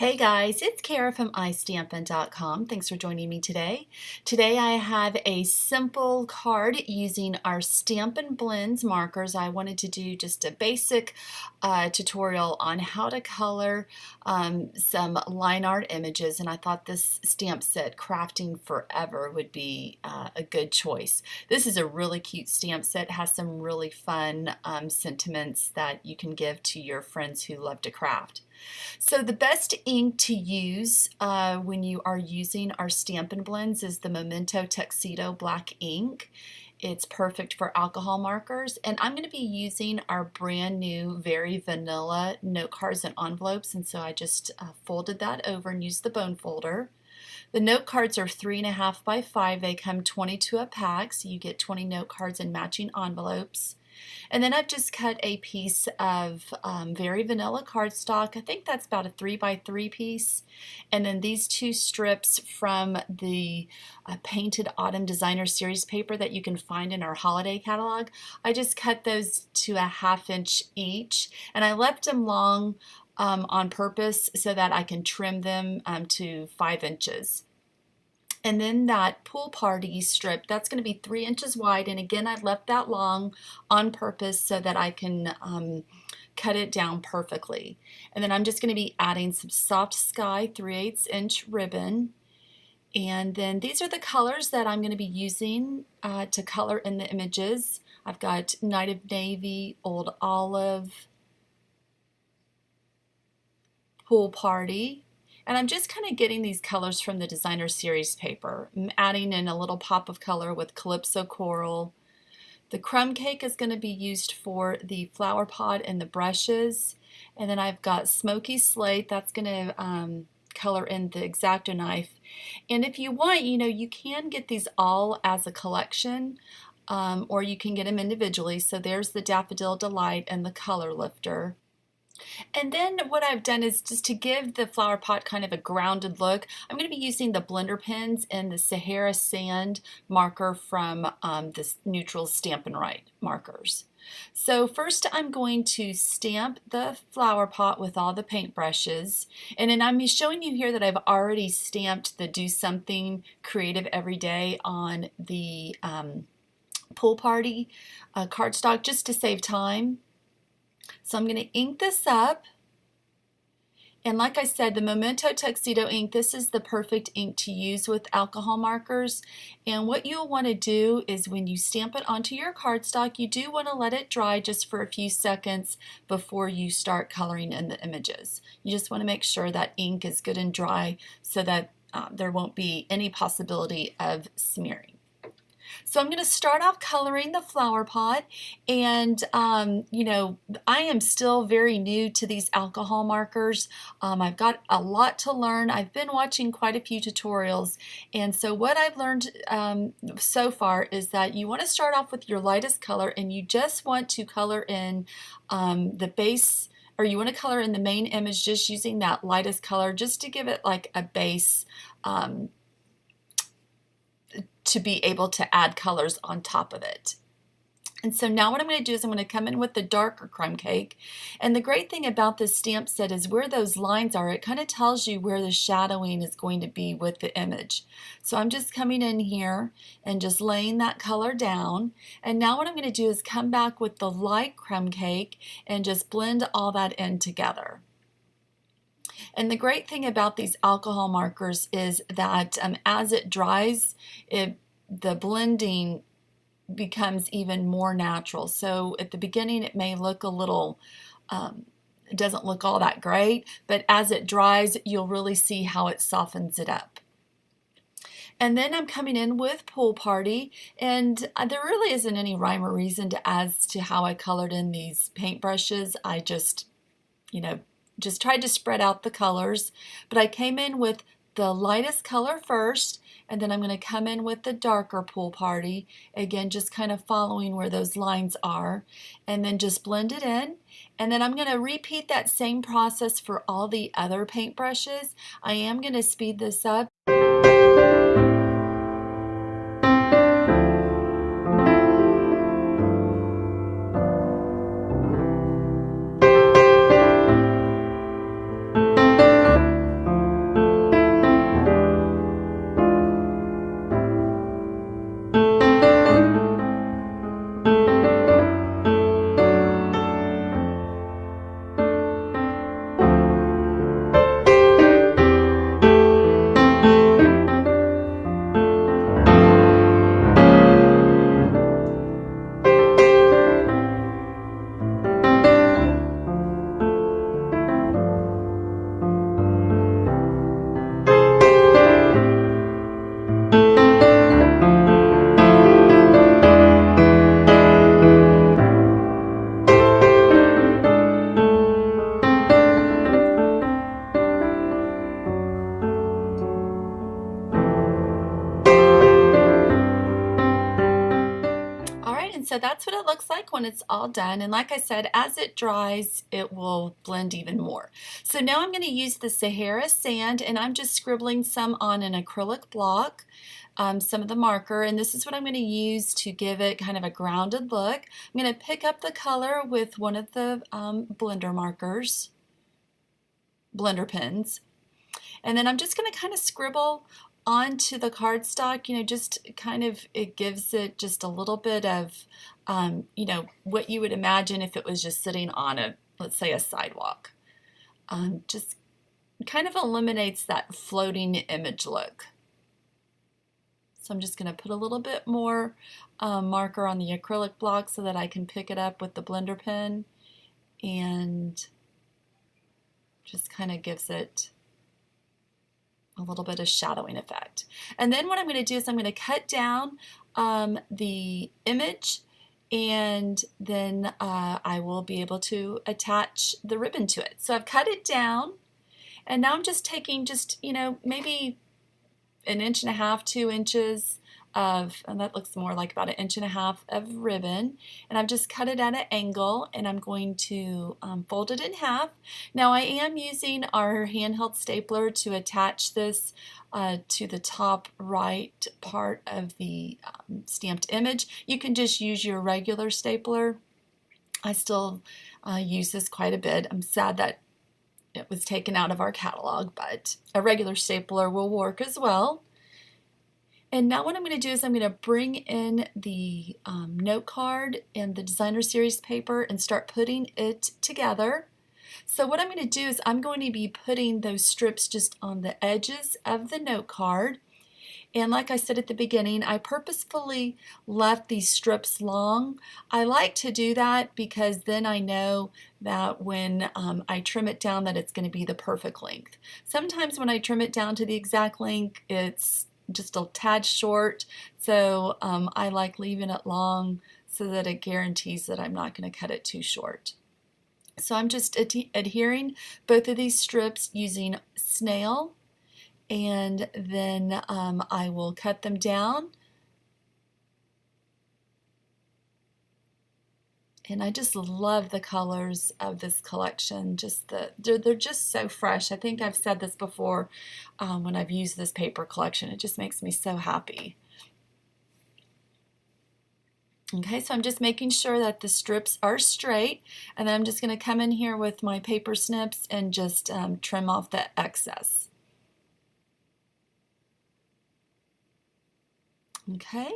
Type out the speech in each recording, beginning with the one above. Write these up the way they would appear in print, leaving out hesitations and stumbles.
Hey guys, it's Kara from iStampin.com. Thanks for joining me today. Today I have a simple card using our Stampin' Blends markers. I wanted to do just a basic tutorial on how to color some line art images, and I thought this stamp set, Crafting Forever, would be a good choice. This is a really cute stamp set. It has some really fun sentiments that you can give to your friends who love to craft. So the best ink to use when you are using our Stampin' Blends is the Memento Tuxedo black ink. It's perfect for alcohol markers, and I'm going to be using our brand new Very Vanilla note cards and envelopes, and so I just folded that over and used the bone folder. The note cards are 3.5 by 5. They come 22 a pack, so you get 20 note cards in matching envelopes. And then I've just cut a piece of Very Vanilla cardstock. I think that's about a 3 by 3 piece. And then these two strips from the Painted Autumn Designer Series paper that you can find in our holiday catalog. I just cut those to a 1/2 inch each, and I left them long on purpose so that I can trim them to 5 inches. And then that pool party strip, that's going to be 3 inches wide, and again I left that long on purpose so that I can cut it down perfectly. And then I'm just going to be adding some Soft Sky 3/8 inch ribbon, and then these are the colors that I'm going to be using to color in the images. I've got Night of Navy, Old Olive, Pool Party. And I'm just kind of getting these colors from the Designer Series paper. I'm adding in a little pop of color with Calypso Coral. The crumb cake is going to be used for the flower pot and the brushes. And then I've got Smoky Slate. That's going to color in the X-Acto knife. And if you want, you can get these all as a collection, or you can get them individually. So there's the Daffodil Delight and the Color Lifter. And then what I've done is just to give the flower pot kind of a grounded look, I'm going to be using the blender pens and the Sahara Sand marker from this Neutral Stampin' Right markers. So first I'm going to stamp the flower pot with all the paint brushes, and then I'm showing you here that I've already stamped the Do Something Creative Every Day on the Pool Party cardstock just to save time. So I'm going to ink this up, and like I said, the Memento Tuxedo ink, this is the perfect ink to use with alcohol markers. And what you'll want to do is when you stamp it onto your cardstock, you do want to let it dry just for a few seconds before you start coloring in the images. You just want to make sure that ink is good and dry so that there won't be any possibility of smearing. So I'm going to start off coloring the flower pot, and I am still very new to these alcohol markers. I've got a lot to learn. I've been watching quite a few tutorials, and so what I've learned so far is that you want to start off with your lightest color, and you just want to color in the base, or you want to color in the main image just using that lightest color just to give it like a base to be able to add colors on top of it. And so now what I'm going to do is I'm going to come in with the darker crumb cake. And the great thing about this stamp set is where those lines are, it kind of tells you where the shadowing is going to be with the image. So I'm just coming in here and just laying that color down. And now what I'm going to do is come back with the light crumb cake and just blend all that in together. And the great thing about these alcohol markers is that as it dries, the blending becomes even more natural. So at the beginning it may look a little, it doesn't look all that great, but as it dries you'll really see how it softens it up. And then I'm coming in with Pool Party, and there really isn't any rhyme or reason as to how I colored in these paintbrushes. I just tried to spread out the colors, but I came in with the lightest color first, and then I'm going to come in with the darker Pool Party, again just kind of following where those lines are, and then just blend it in. And then I'm going to repeat that same process for all the other paintbrushes. I am going to speed this up. so that's what it looks like when it's all done. And like I said, as it dries, it will blend even more. So now I'm going to use the Sahara sand, and I'm just scribbling some on an acrylic block, some of the marker, and this is what I'm going to use to give it kind of a grounded look. I'm going to pick up the color with one of the blender markers, blender pens, and then I'm just going to kind of scribble onto the cardstock, you know, just kind of, it gives it just a little bit of, you know, what you would imagine if it was just sitting on a, let's say, a sidewalk. Just kind of eliminates that floating image look. So I'm just going to put a little bit more marker on the acrylic block so that I can pick it up with the blender pen, and just kind of gives it a little bit of shadowing effect. And then what I'm going to do is I'm going to cut down the image, and then I will be able to attach the ribbon to it. So I've cut it down, and now I'm just taking you know, maybe 1.5 to 2 inches of, and that looks more like about 1.5 inches of ribbon, and I've just cut it at an angle, and I'm going to fold it in half. Now I am using our handheld stapler to attach this to the top right part of the stamped image. You can just use your regular stapler. I still use this quite a bit. I'm sad that it was taken out of our catalog, but a regular stapler will work as well. And now what I'm going to do is I'm going to bring in the note card and the designer series paper and start putting it together. So what I'm going to do is I'm going to be putting those strips just on the edges of the note card. And like I said at the beginning, I purposefully left these strips long. I like to do that because then I know that when I trim it down that it's going to be the perfect length. Sometimes when I trim it down to the exact length, it's just a tad short, so I like leaving it long so that it guarantees that I'm not going to cut it too short. So I'm just adhering both of these strips using snail, and then I will cut them down. And I just love the colors of this collection. They're just so fresh. I think I've said this before when I've used this paper collection. It just makes me so happy. Okay, so I'm just making sure that the strips are straight, and then I'm just going to come in here with my paper snips and just trim off the excess. Okay,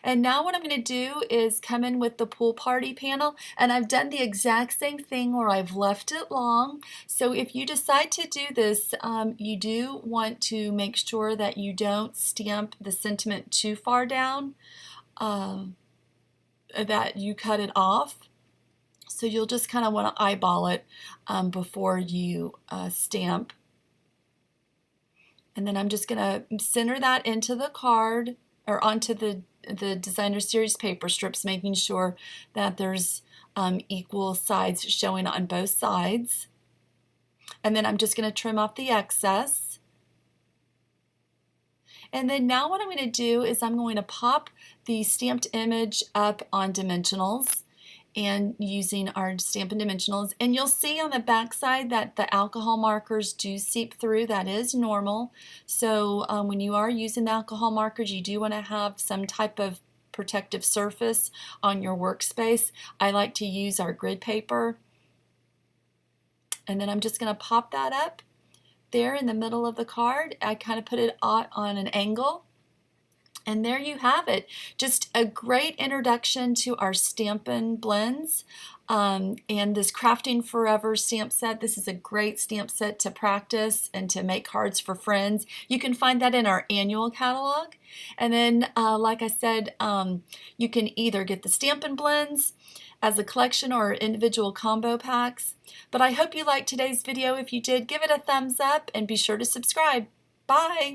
and now what I'm going to do is come in with the pool party panel, and I've done the exact same thing where I've left it long. So if you decide to do this, you do want to make sure that you don't stamp the sentiment too far down, that you cut it off. So you'll just kind of want to eyeball it before you stamp. And then I'm just going to center that into the card, or onto the designer series paper strips, making sure that there's equal sides showing on both sides. And then I'm just going to trim off the excess. And then now what I'm going to do is I'm going to pop the stamped image up on dimensionals, and using our Stampin' Dimensionals, and you'll see on the back side that the alcohol markers do seep through. That is normal. So when you are using the alcohol markers, you do want to have some type of protective surface on your workspace. I like to use our grid paper, and then I'm just going to pop that up there in the middle of the card. I kind of put it on an angle. And there you have it. Just a great introduction to our Stampin' Blends and this Crafting Forever stamp set. This is a great stamp set to practice and to make cards for friends. You can find that in our annual catalog. And then, like I said, you can either get the Stampin' Blends as a collection or individual combo packs. But I hope you liked today's video. If you did, give it a thumbs up and be sure to subscribe. Bye!